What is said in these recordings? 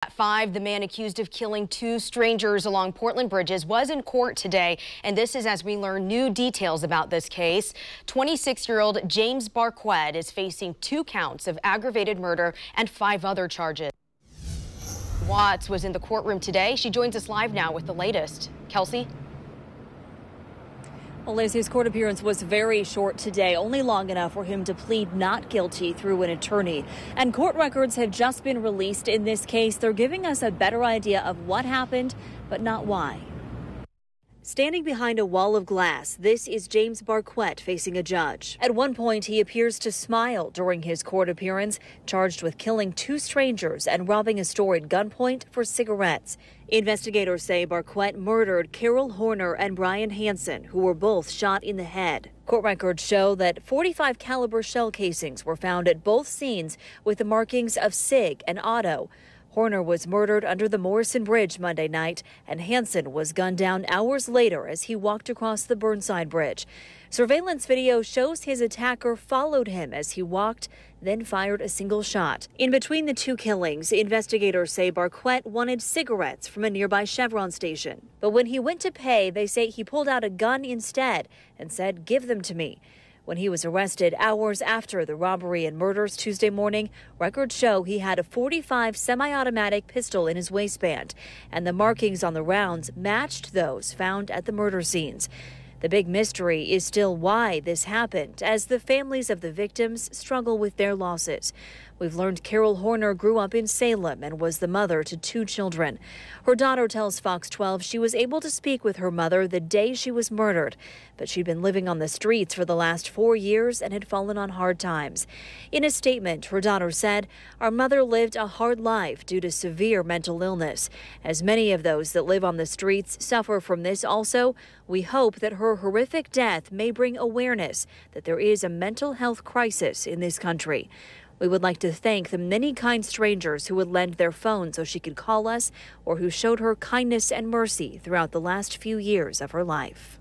At 5, the man accused of killing 2 strangers along Portland bridges was in court today, and this is as we learn new details about this case. 26-year-old James Barquette is facing 2 counts of aggravated murder and 5 other charges. Watts was in the courtroom today. She joins us live now with the latest. Kelsey? Well, Liz, his court appearance was very short today, only long enough for him to plead not guilty through an attorney. And court records have just been released in this case. They're giving us a better idea of what happened, but not why. Standing behind a wall of glass, this is James Barquette facing a judge. At one point, he appears to smile during his court appearance, charged with killing 2 strangers and robbing a store at gunpoint for cigarettes. Investigators say Barquette murdered Carol Horner and Brian Hansen, who were both shot in the head. Court records show that 45 caliber shell casings were found at both scenes with the markings of SIG and auto. Horner was murdered under the Morrison Bridge Monday night, and Hansen was gunned down hours later as he walked across the Burnside Bridge. Surveillance video shows his attacker followed him as he walked, then fired a single shot. In between the 2 killings, investigators say Barquette wanted cigarettes from a nearby Chevron station. But when he went to pay, they say he pulled out a gun instead and said, "Give them to me." When he was arrested hours after the robbery and murders Tuesday morning, records show he had a .45 semi-automatic pistol in his waistband, and the markings on the rounds matched those found at the murder scenes. The big mystery is still why this happened, as the families of the victims struggle with their losses. We've learned Carol Horner grew up in Salem and was the mother to 2 children. Her daughter tells Fox 12 she was able to speak with her mother the day she was murdered, but she'd been living on the streets for the last 4 years and had fallen on hard times. In a statement, her daughter said, "Our mother lived a hard life due to severe mental illness. As many of those that live on the streets suffer from this also, we hope that her horrific death may bring awareness that there is a mental health crisis in this country. We would like to thank the many kind strangers who would lend their phone so she could call us, or who showed her kindness and mercy throughout the last few years of her life."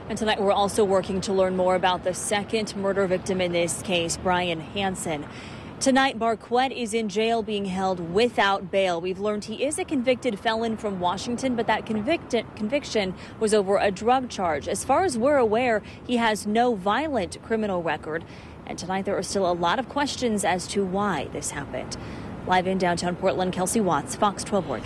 And tonight we're also working to learn more about the second murder victim in this case, Brian Hansen. Tonight, Barquette is in jail being held without bail. We've learned he is a convicted felon from Washington, but that conviction was over a drug charge. As far as we're aware, he has no violent criminal record. And tonight there are still a lot of questions as to why this happened. Live in downtown Portland, Kelsey Watts, Fox 12 Oregon.